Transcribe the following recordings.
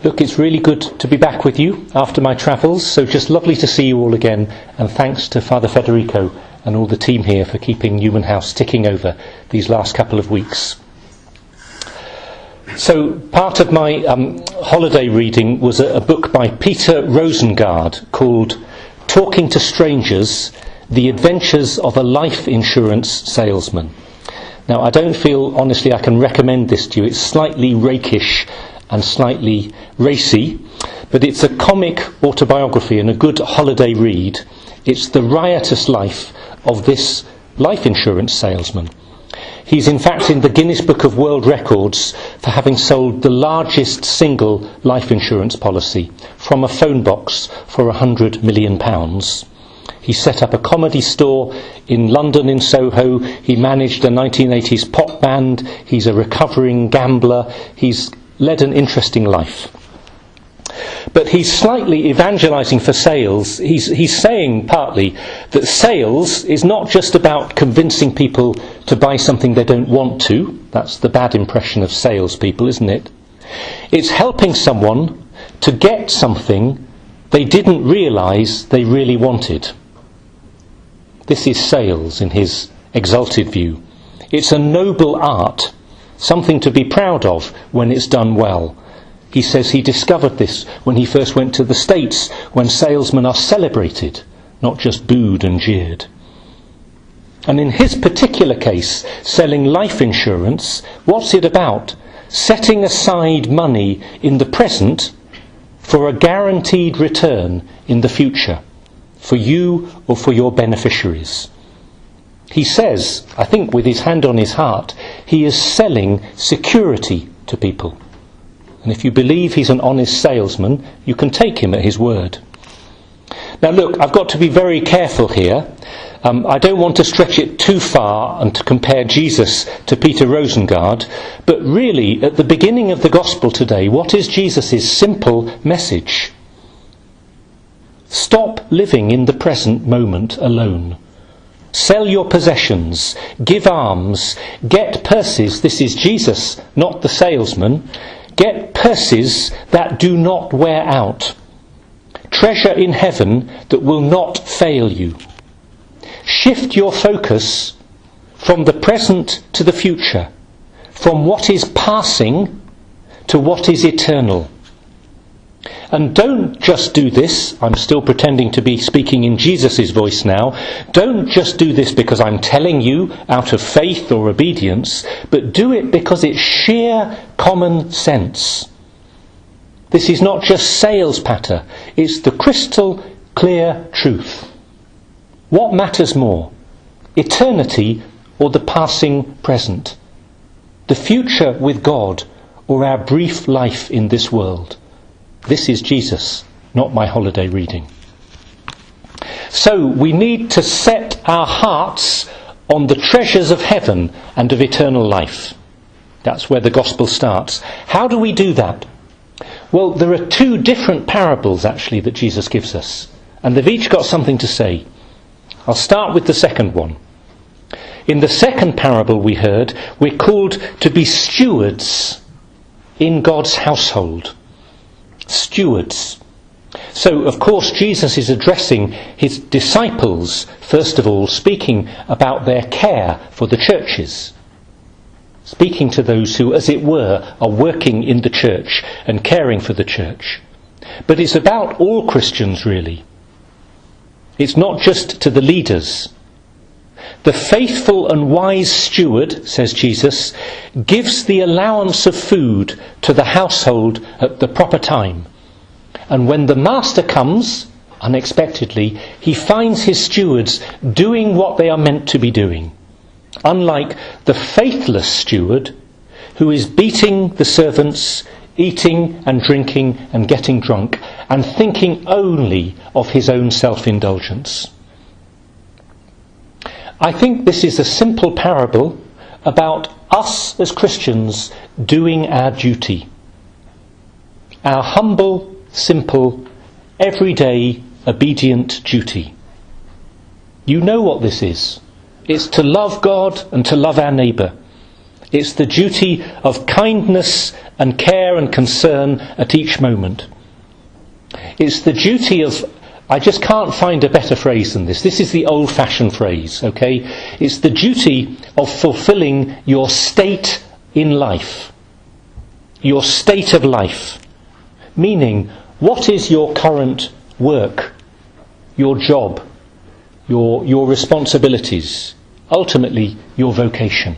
Look, it's really good to be back with you after my travels, so just lovely to see you all again, and thanks to Father Federico and all the team here for keeping Newman House ticking over these last couple of weeks. So part of my holiday reading was a book by Peter Rosengard called Talking to Strangers, The Adventures of a Life Insurance Salesman. Now, I don't feel, honestly, I can recommend this to you. It's slightly rakish and slightly racy, but it's a comic autobiography and a good holiday read. It's the riotous life of this life insurance salesman. He's in fact in the Guinness Book of World Records for having sold the largest single life insurance policy from a phone box for £100 million. He set up a comedy store in London, in Soho. He managed a 1980s pop band. He's a recovering gambler. He's led an interesting life. But he's slightly evangelising for sales. He's saying partly that sales is not just about convincing people to buy something they don't want to. That's the bad impression of salespeople, isn't it? It's helping someone to get something they didn't realise they really wanted. This is sales in his exalted view. It's a noble art, something to be proud of when it's done well. He says he discovered this when he first went to the States, when salesmen are celebrated, not just booed and jeered. And in his particular case, selling life insurance, what's it about? Setting aside money in the present for a guaranteed return in the future, for you or for your beneficiaries. He says, I think with his hand on his heart, he is selling security to people. And if you believe he's an honest salesman, you can take him at his word. Now look, I've got to be very careful here. I don't want to stretch it too far and to compare Jesus to Peter Rosengard, but really, at the beginning of the Gospel today, what is Jesus' simple message? Stop living in the present moment alone. Sell your possessions, give alms, get purses. This is Jesus, not the salesman. Get purses that do not wear out. Treasure in heaven that will not fail you. Shift your focus from the present to the future, from what is passing to what is eternal. And don't just do this, I'm still pretending to be speaking in Jesus' voice now, don't just do this because I'm telling you out of faith or obedience, but do it because it's sheer common sense. This is not just sales patter, it's the crystal clear truth. What matters more, eternity or the passing present? The future with God or our brief life in this world? This is Jesus, not my holiday reading. So we need to set our hearts on the treasures of heaven and of eternal life. That's where the gospel starts. How do we do that? Well, there are two different parables actually that Jesus gives us, and they've each got something to say. I'll start with the second one. In the second parable we heard, we're called to be stewards in God's household. Stewards. So, of course, Jesus is addressing his disciples, first of all, speaking about their care for the churches. Speaking to those who, as it were, are working in the church and caring for the church. But it's about all Christians, really. It's not just to the leaders. The faithful and wise steward, says Jesus, gives the allowance of food to the household at the proper time. And when the master comes, unexpectedly, he finds his stewards doing what they are meant to be doing. Unlike the faithless steward, who is beating the servants, eating and drinking and getting drunk, and thinking only of his own self-indulgence. I think this is a simple parable about us as Christians doing our duty. Our humble, simple, everyday, obedient duty. You know what this is. It's to love God and to love our neighbour. It's the duty of kindness and care and concern at each moment. It's the duty of, I just can't find a better phrase than this. This is the old-fashioned phrase, okay? It's the duty of fulfilling your state in life. Your state of life. Meaning, what is your current work, your job, your responsibilities, ultimately your vocation?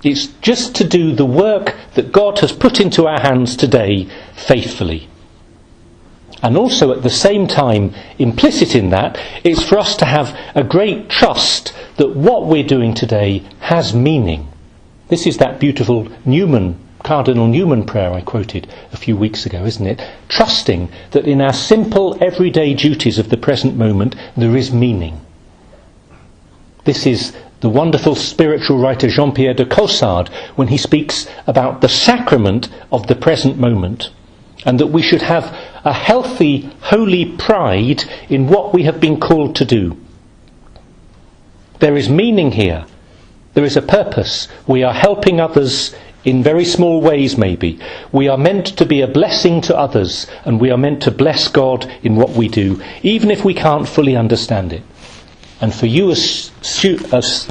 It's just to do the work that God has put into our hands today faithfully. And also at the same time, implicit in that, is for us to have a great trust that what we're doing today has meaning. This is that beautiful Cardinal Newman prayer I quoted a few weeks ago, isn't it? Trusting that in our simple everyday duties of the present moment there is meaning. This is the wonderful spiritual writer Jean-Pierre de Caussade when he speaks about the sacrament of the present moment, and that we should have a healthy, holy pride in what we have been called to do. There is meaning here. There is a purpose. We are helping others in very small ways maybe. We are meant to be a blessing to others, and we are meant to bless God in what we do, even if we can't fully understand it. And for you as students,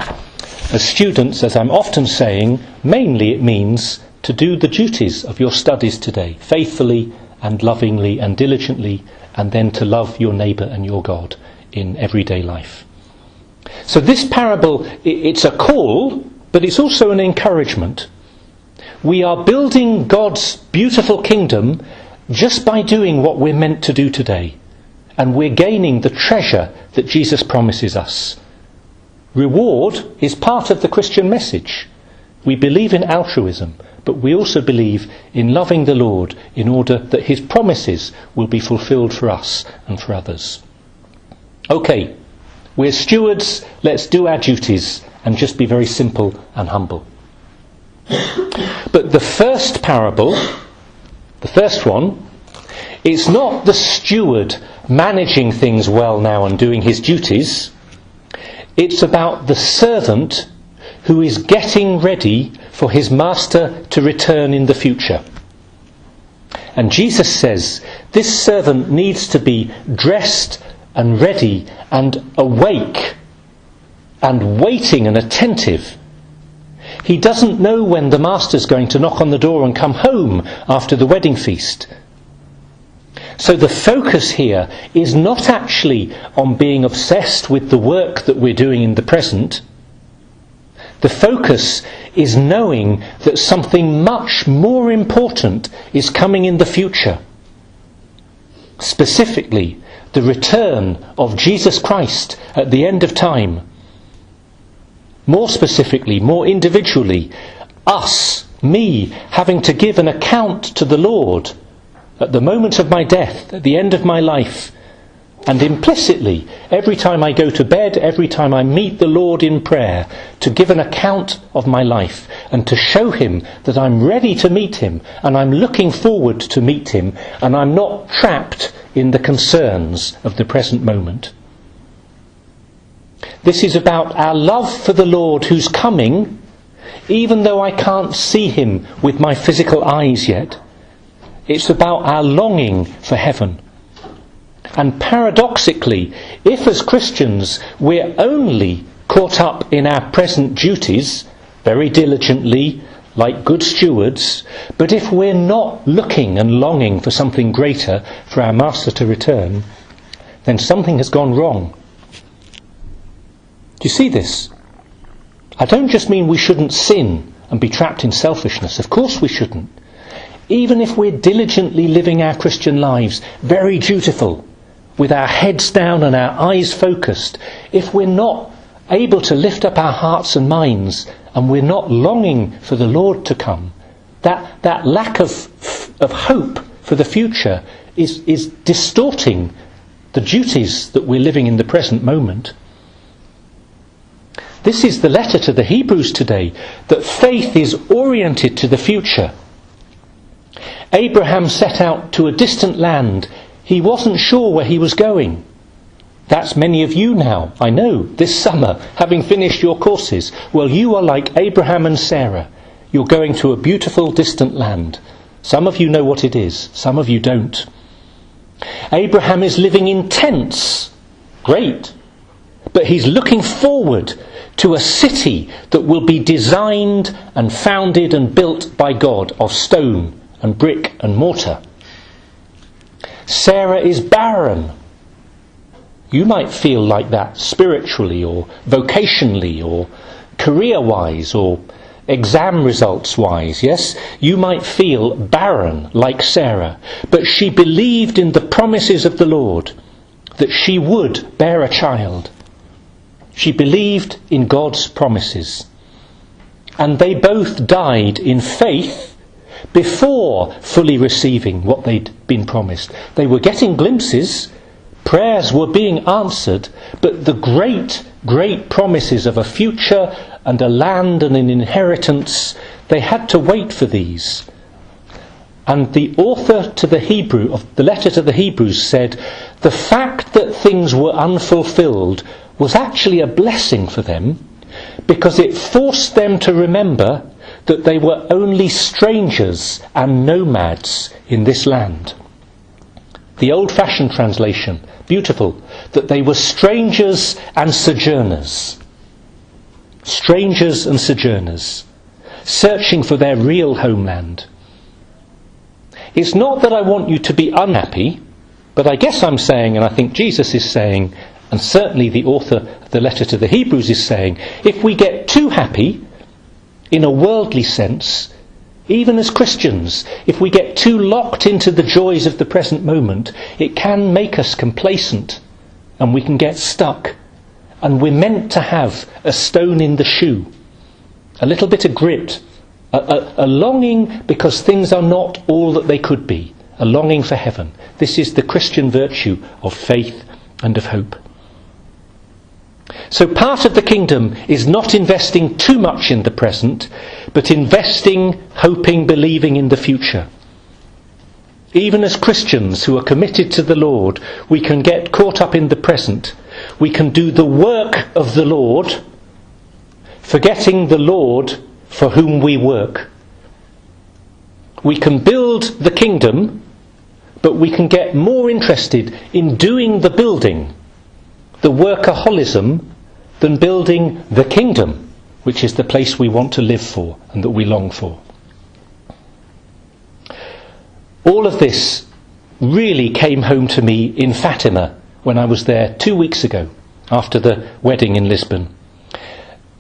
as I'm often saying, mainly it means to do the duties of your studies today, faithfully and lovingly and diligently, and then to love your neighbour and your God in everyday life. So this parable, it's a call, but it's also an encouragement. We are building God's beautiful kingdom just by doing what we're meant to do today. And we're gaining the treasure that Jesus promises us. Reward is part of the Christian message. We believe in altruism, but we also believe in loving the Lord in order that his promises will be fulfilled for us and for others. Okay, we're stewards, let's do our duties and just be very simple and humble. But the first parable, the first one, it's not the steward managing things well now and doing his duties. It's about the servant who is getting ready for his master to return in the future. And Jesus says this servant needs to be dressed and ready and awake and waiting and attentive. He doesn't know when the master's going to knock on the door and come home after the wedding feast. So the focus here is not actually on being obsessed with the work that we're doing in the present. The focus is knowing that something much more important is coming in the future. Specifically, the return of Jesus Christ at the end of time. More specifically, more individually, us, me, having to give an account to the Lord at the moment of my death, at the end of my life, and implicitly, every time I go to bed, every time I meet the Lord in prayer, to give an account of my life and to show him that I'm ready to meet him and I'm looking forward to meet him and I'm not trapped in the concerns of the present moment. This is about our love for the Lord who's coming, even though I can't see him with my physical eyes yet. It's about our longing for heaven. And paradoxically, if as Christians we're only caught up in our present duties, very diligently, like good stewards, but if we're not looking and longing for something greater, for our Master to return, then something has gone wrong. Do you see this? I don't just mean we shouldn't sin and be trapped in selfishness. Of course we shouldn't. Even if we're diligently living our Christian lives, very dutiful, with our heads down and our eyes focused, if we're not able to lift up our hearts and minds and we're not longing for the Lord to come, that lack of hope for the future is distorting the duties that we're living in the present moment. This is the letter to the Hebrews today, that faith is oriented to the future. Abraham set out to a distant land. He wasn't sure where he was going. That's many of you now, I know, this summer, having finished your courses. Well, you are like Abraham and Sarah. You're going to a beautiful distant land. Some of you know what it is, some of you don't. Abraham is living in tents. Great. But he's looking forward to a city that will be designed and founded and built by God of stone and brick and mortar. Sarah is barren. You might feel like that spiritually or vocationally or career-wise or exam results-wise, yes? You might feel barren like Sarah, but she believed in the promises of the Lord that she would bear a child. She believed in God's promises. And they both died in faith before fully receiving what they'd been promised. They were getting glimpses. Prayers were being answered, but the great, great promises of a future and a land and an inheritance, they had to wait for these. And the author to the letter to the Hebrews said, the fact that things were unfulfilled was actually a blessing for them, because it forced them to remember that they were only strangers and nomads in this land. The old-fashioned translation, beautiful, that they were strangers and sojourners. Strangers and sojourners, searching for their real homeland. It's not that I want you to be unhappy, but I guess I'm saying, and I think Jesus is saying, and certainly the author of the letter to the Hebrews is saying, if we get too happy, in a worldly sense, even as Christians, if we get too locked into the joys of the present moment, it can make us complacent and we can get stuck. And we're meant to have a stone in the shoe, a little bit of grit, a longing because things are not all that they could be, a longing for heaven. This is the Christian virtue of faith and of hope. So part of the kingdom is not investing too much in the present, but investing, hoping, believing in the future. Even as Christians who are committed to the Lord, we can get caught up in the present. We can do the work of the Lord, forgetting the Lord for whom we work. We can build the kingdom, but we can get more interested in doing the building, the workaholism, than building the kingdom, which is the place we want to live for and that we long for. All of this really came home to me in Fatima when I was there 2 weeks ago after the wedding in Lisbon.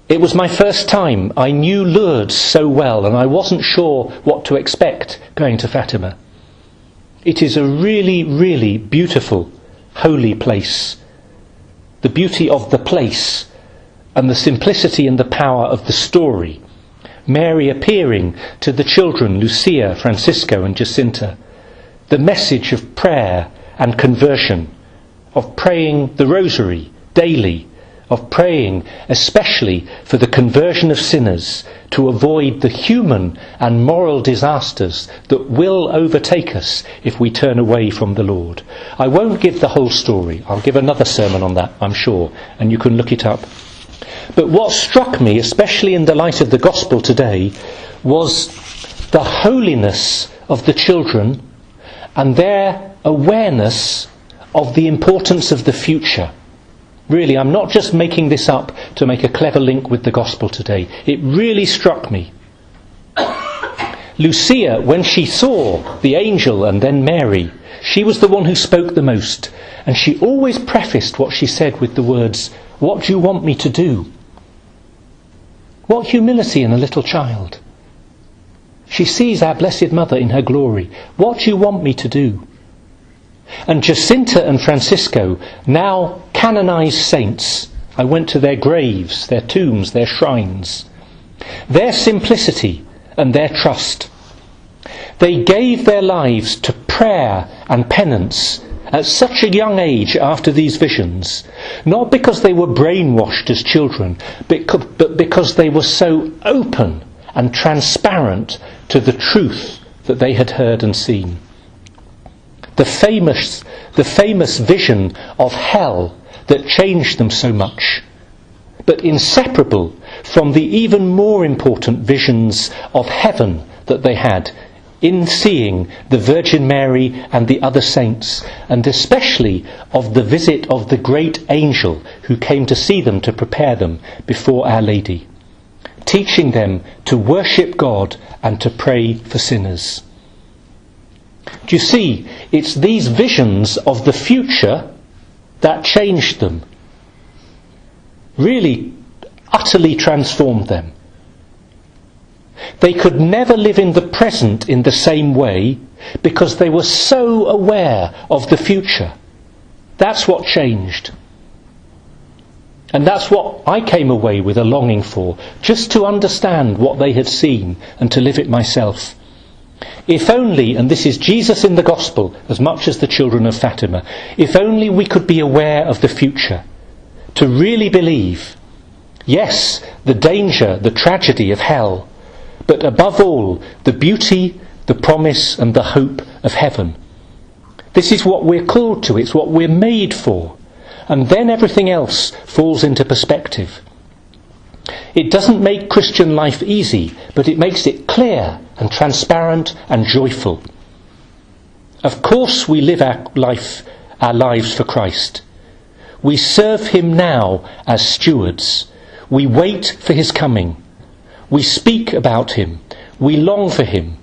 It was my first time. I knew Lourdes so well and I wasn't sure what to expect going to Fatima. It is a really, really beautiful, holy place. The beauty of the place and the simplicity and the power of the story. Mary appearing to the children, Lucia, Francisco and Jacinta. The message of prayer and conversion, of praying the rosary daily, of praying especially for the conversion of sinners to avoid the human and moral disasters that will overtake us if we turn away from the Lord. I won't give the whole story. I'll give another sermon on that, I'm sure, and you can look it up. But what struck me, especially in the light of the gospel today, was the holiness of the children and their awareness of the importance of the future. Really, I'm not just making this up to make a clever link with the gospel today. It really struck me. Lucia, when she saw the angel and then Mary, she was the one who spoke the most. And she always prefaced what she said with the words, "What do you want me to do?" What humility in a little child. She sees our Blessed Mother in her glory. What do you want me to do? And Jacinta and Francisco, now canonized saints, I went to their graves, their tombs, their shrines. Their simplicity and their trust. They gave their lives to prayer and penance at such a young age after these visions, not because they were brainwashed as children, but because they were so open and transparent to the truth that they had heard and seen. The famous vision of hell that changed them so much, but inseparable from the even more important visions of heaven that they had in seeing the Virgin Mary and the other saints, and especially of the visit of the great angel who came to see them to prepare them before Our Lady, teaching them to worship God and to pray for sinners. Do you see, it's these visions of the future that changed them, really utterly transformed them. They could never live in the present in the same way because they were so aware of the future. That's what changed. And that's what I came away with a longing for, just to understand what they had seen and to live it myself. If only, and this is Jesus in the Gospel as much as the children of Fatima, if only we could be aware of the future, to really believe, yes, the danger, the tragedy of hell, but above all, the beauty, the promise and the hope of heaven. This is what we're called to, it's what we're made for. And then everything else falls into perspective. It doesn't make Christian life easy, but it makes it clear and transparent and joyful. Of course we live our lives for Christ. We serve him now as stewards. We wait for his coming. We speak about him. We long for him.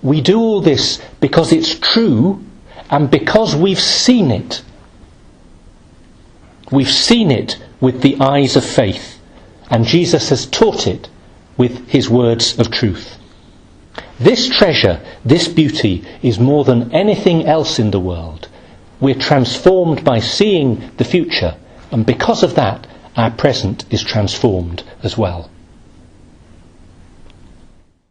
We do all this because it's true and because we've seen it. We've seen it with the eyes of faith, and Jesus has taught it with his words of truth. This treasure, this beauty, is more than anything else in the world. We're transformed by seeing the future, and because of that, our present is transformed as well.